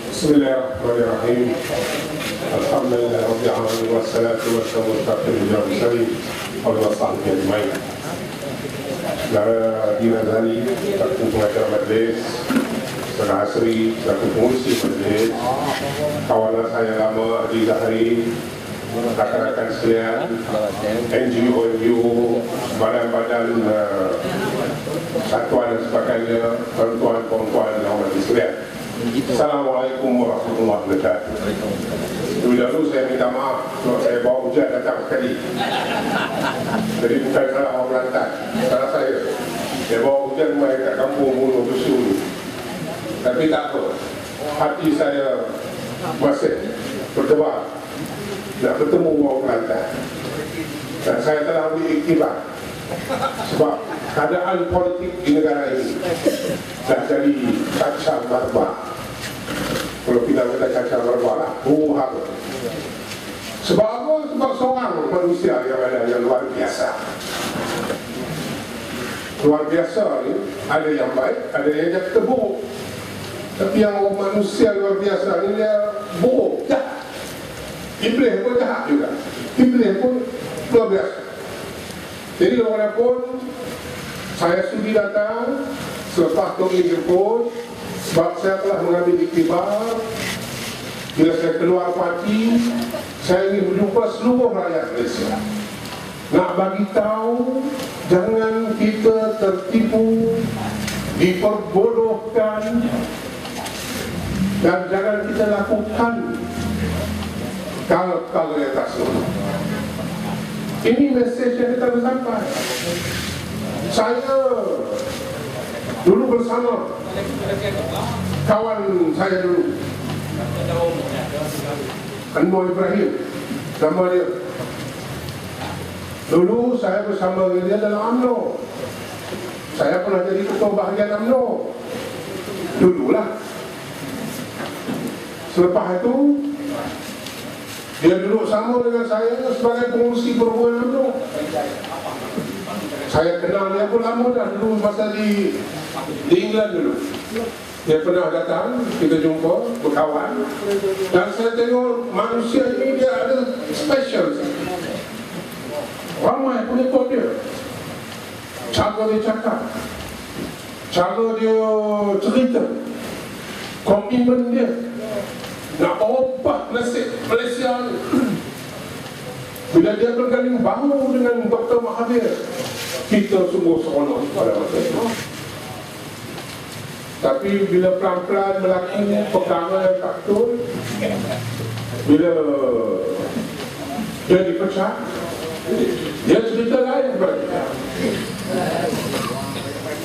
Bismillahirrahmanirrahim. Alhamdulillah rabbil alamin wassalatu wassalamu ala asyrafil mursalin wa ala sahbihi ajmain. Saudara Haji Razali, selaku pengacara majlis, Saudara Asri, selaku pengurusi majlis, kawanan saya lama Haji Zahari, rakan-rakan sekalian, NGO, badan-badan satuan dan sebagainya, tuan-tuan, puan-puan dan hormat sekalian. Assalamualaikum warahmatullahi wabarakatuh. Dulu dahulu saya minta maaf kalau saya bawa hujan datang sekali. Jadi bukan salah orang Kelantan, salah saya. Saya bawa hujan mai kat kampung Gunung Dusun. Tapi tak apa, hati saya masih berdebar nak bertemu orang Kelantan. Dan saya telah ambil iktibar sebab keadaan politik di negara ini dah jadi kacau barbar. Kalau kita kata kacau barbar lah, buhar. Sebab apa? Sebab seorang manusia yang ada yang luar biasa. Luar biasa ni, ada yang baik, ada yang jadi buruk. Tapi yang manusia luar biasa ni dia buruk, jahat. Iblis pun jahat juga. Iblis pun luar biasa. Jadi walaupun saya sudi datang selepas Tony jemput, sebab saya telah mengambil iktibar. Bila saya keluar parti, saya ingin berjumpa seluruh rakyat Malaysia. Nak bagi tahu, jangan kita tertipu, diperbodohkan, dan jangan kita lakukan kalau yang tak semua. Ini mesej yang kita sampai. Saya dulu bersama kawan saya dulu, Anwar Ibrahim, nama dia. Dulu saya bersama dia dalam UMNO. Saya pernah jadi ketua bahagian UMNO. Dululah. Selepas itu dia duduk sama dengan saya sebagai pengurusi perhubungan UMNO. Saya kenal dia pun lama dah, dulu masa di England dulu. Dia pernah datang, kita jumpa, berkawan. Dan saya tengok manusia ini dia ada special. Ramai pengikut dia. Cara dia cakap, cara dia cerita, komitmen dia nak ubah nasib Malaysia ni. Bila dia berganding bahu dengan Dr. Mahathir, kita semua seronok pada masa itu. Tapi bila pelan-pelan berlaku perkara yang tak betul, bila dia dipecat, dia cerita lain kepada kita.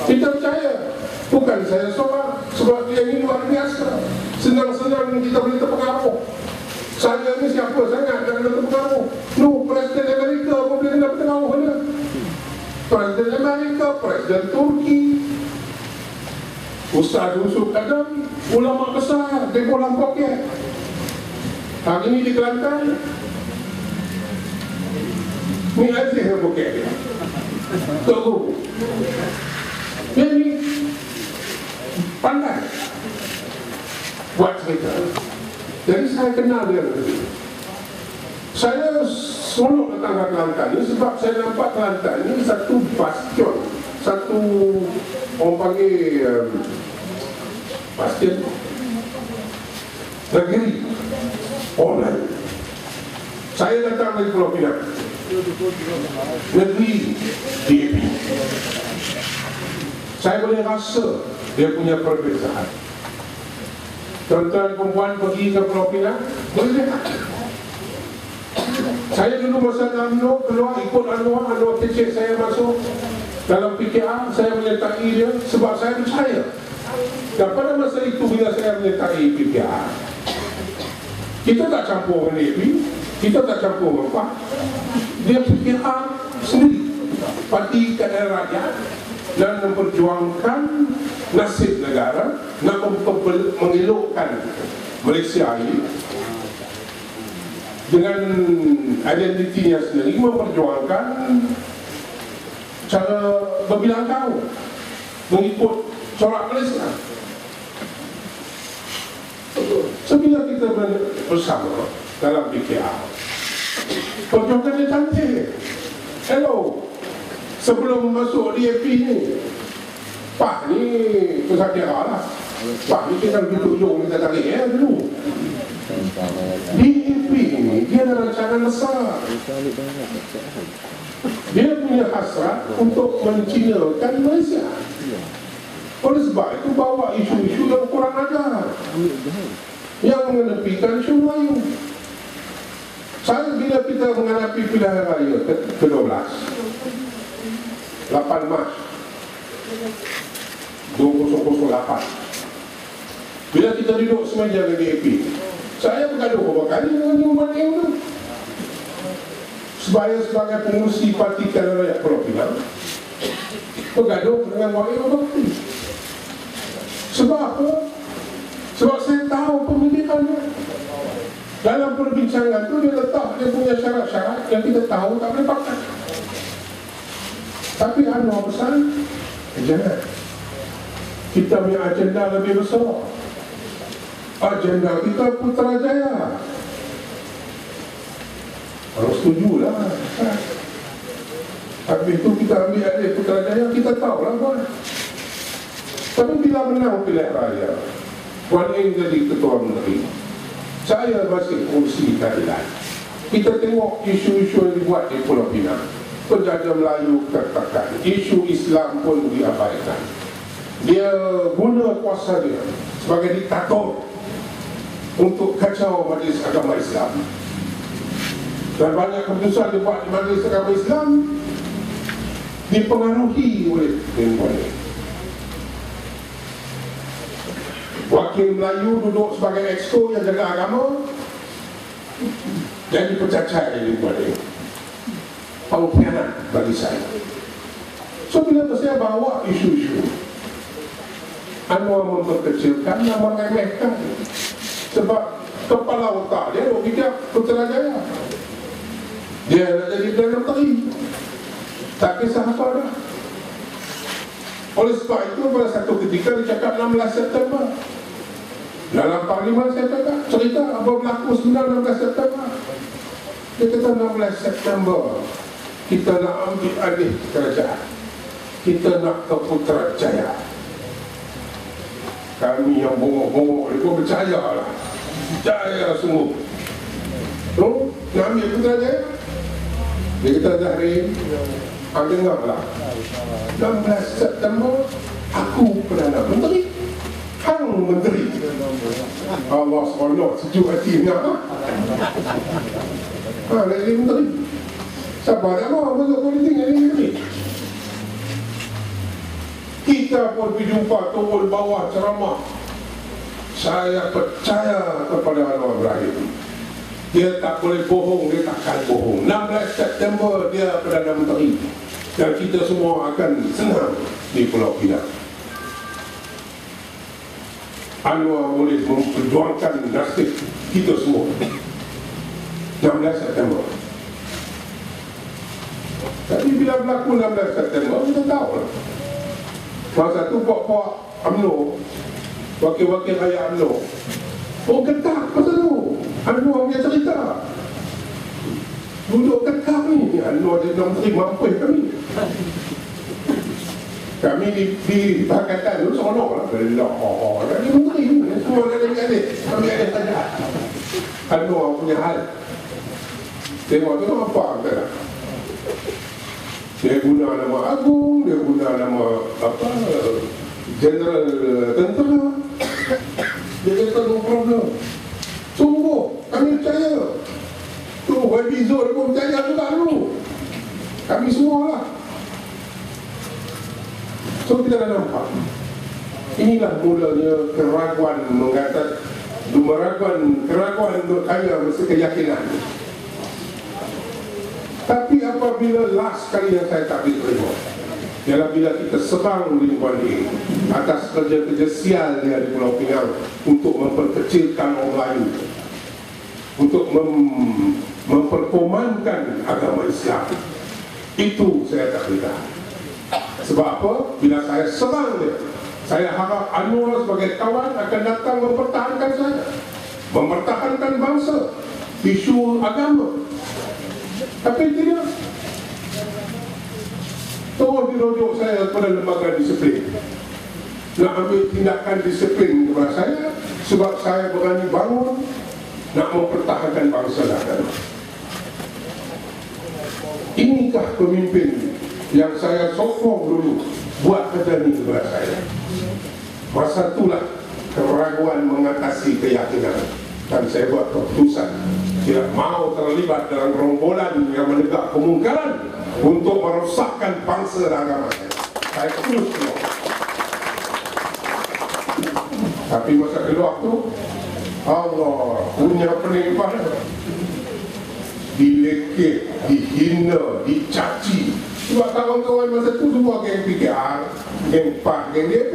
Kita percaya, bukan saya seorang, sebab dia ini luar biasa. Senang-senang kita boleh terpengaruh. Saya ni siapa sangat yang kena terpengaruh? No, Presiden Amerika pun boleh kena terpengaruh dia. Presiden Amerika, Presiden Turki, Ustaz Yusuf Adam, ulama besar, dia pulang poket. Hari ini di Kelantan, ni Aziz yang poket dia. Tunggu. Dia ni pandai buat cerita. Jadi saya kenal dia. Saya seronok datang ke Kelantan ni sebab saya nampak Kelantan ni satu bastion, satu orang panggil bastion negeri online. Saya datang dari Pulau Pinang, negeri DAP. Saya boleh rasa dia punya perbezaan. Tuan-tuan perempuan pergi ke Pulau Pinang, boleh lihat. Saya dulu masa UMNO keluar ikut Anwar kecil saya masuk dalam PKR, saya menyertai dia sebab saya percaya. Dan pada masa itu bila saya menyertai PKR, kita tak campur dengan DAP, kita tak campur dengan PAH. Dia PKR sendiri, Parti Keadilan Rakyat, dan memperjuangkan nasib negara, nak mengelokkan Malaysia ini dengan identitinya sendiri, memperjuangkan cara berbilang tahun mengikut corak Malaysia. So bila kita bersama dalam PKR, perjuangan dia cantik. Hello, sebelum masuk DAP ni, Pak ni pusat kira lah. Pak ni kita duduk-duduk kita tarik dulu. DAP ni dia ada rancangan besar. Dia punya hasrat untuk mencinakan Malaysia. Oleh sebab itu bawa isu-isu yang kurang ajar, yang menepikan isu Melayu. Saya bila kita menghadapi pilihan raya ke-12 8 Mac 2008, bila kita duduk semeja dengan DAP, saya bergaduh beberapa kali dengan Newman itu sebagai pengurusi Parti Kanan Rakyat Pulau Pinang, bergaduh dengan wakil wakil. Sebab apa? Sebab saya tahu pemilihannya. Dalam perbincangan tu dia letak dia punya syarat-syarat yang kita tahu tak boleh pakai. Tapi Anwar pesan, jangan. Kita punya agenda lebih besar. Agenda kita Putrajaya. Harus setujulah. Habis itu kita ambil alih Putrajaya, kita tahulah buat. Tapi bila menang pilihan raya, Wan Eng jadi Ketua Menteri, saya masih kursi keadilan. Kita tengok isu-isu yang dibuat di Pulau Pinang, penjajah Melayu tertekan, isu Islam pun diabaikan. Dia guna kuasa dia sebagai diktator untuk kacau Majlis Agama Islam. Dan banyak keputusan dibuat di Majlis Agama Islam dipengaruhi oleh Wan Eng. Wakil Melayu duduk sebagai exco yang jaga agama, jadi pecacai ini buat dia. Pengkhianat bagi saya. So bila saya bawa isu-isu, Anwar memperkecilkan, nama remehkan. Sebab kepala otak dia fikir Putrajaya. Dia nak jadi Perdana Menteri, tak kisah apa dah. Oleh sebab itu pada satu ketika dia cakap 16 September. Dalam parlimen saya cakap cerita apa berlaku 16 September. Dia kata 16 September kita nak ambil alih kerajaan, kita nak ke Putrajaya. Kami yang bongok-bongok itu percayalah, percaya semua. Nak ambil Putrajaya. Dia kata Zahrin, dengarlah, 16 September aku Perdana Menteri, hang Menteri. Allah SWT sejuk hati dengar. Nak jadi Menteri. Siapa nak mahu masuk politik jadi Menteri? Kita pun pergi jumpa turun bawah ceramah. Saya percaya kepada Anwar Ibrahim. Dia tak boleh bohong, dia takkan bohong. 16 September dia Perdana Menteri. Dan kita semua akan senang di Pulau Pinang. Anwar boleh memperjuangkan nasib kita semua. 16 September. Tapi bila berlaku 16 September, kita tahu lah. Masa tu puak-puak UMNO, wakil-wakil rakyat UMNO, getak pasal tu. Anwar punya cerita. Duduk getak ni, Anwar jadi menteri mampu kami. Kami di Pakatan tu seronok lah. Jadi menteri ni, semua adik-adik, kami ada saja. Anwar punya hal. Tengok tu apa kata. Dia guna nama agung, dia guna nama Jeneral Tentera. Dia kata no problem. Sungguh, kami percaya. Tu YB Zul pun percaya juga dulu. Kami semua lah. So kita dah nampak. Inilah mulanya keraguan mengatakan, keraguan untuk kaya mesti keyakinan. Tapi apabila last kali yang saya tak boleh terima, ialah bila kita serang Wan Eng atas kerja-kerja sial dia di Pulau Pinang untuk memperkecilkan orang Melayu, untuk memperkomankan agama Islam. Itu saya tak boleh tahan. Sebab apa? Bila saya serang dia, saya harap Anwar sebagai kawan akan datang mempertahankan saya. mempertahankan bangsa, isu agama. Tapi tidak. Tolong dirujuk saya kepada lembaga disiplin. Nak ambil tindakan disiplin kepada saya sebab saya berani bangun nak mempertahankan bangsa dan agama. Inikah pemimpin yang saya sokong dulu buat kerja ini kepada saya. Masa itulah keraguan mengatasi keyakinan dan saya buat keputusan tidak mau terlibat dalam gerombolan yang menegak kemungkaran untuk merosakkan bangsa dan agama saya. Saya terus keluar. Tapi masa keluar tu Allah punya penimpan, dilekeh, dihina, dicaci. Sebab kawan-kawan masa tu semua geng PKR, geng PAS, geng DAP.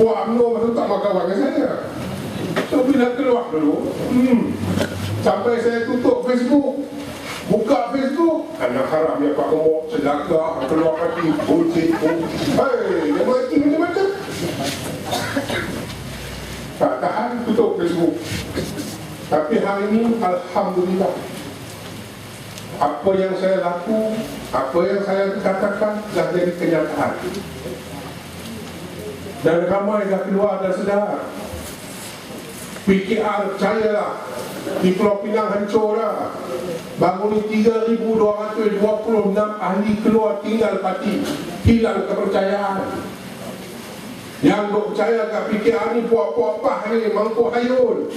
Puan UMNO masa tu tak mahu kawan dengan saya. So bila keluar dulu, sampai saya tutup Facebook, buka Facebook, anak haram yang Pak Gemuk, sedakah, keluar hati, bullshit, hei, dia mati macam-macam. Tak tahan, tutup Facebook. Tapi hari ini, Alhamdulillah, apa yang saya laku, apa yang saya katakan dah jadi kenyataan. Dan ramai dah keluar dan sedar. PKR percayalah, di Pulau Pinang hancur dah. Baru ni 3,226 ahli keluar tinggal parti, hilang kepercayaan. Yang duk percaya kat PKR ni puak-puak pah ni, mangkuk hayun.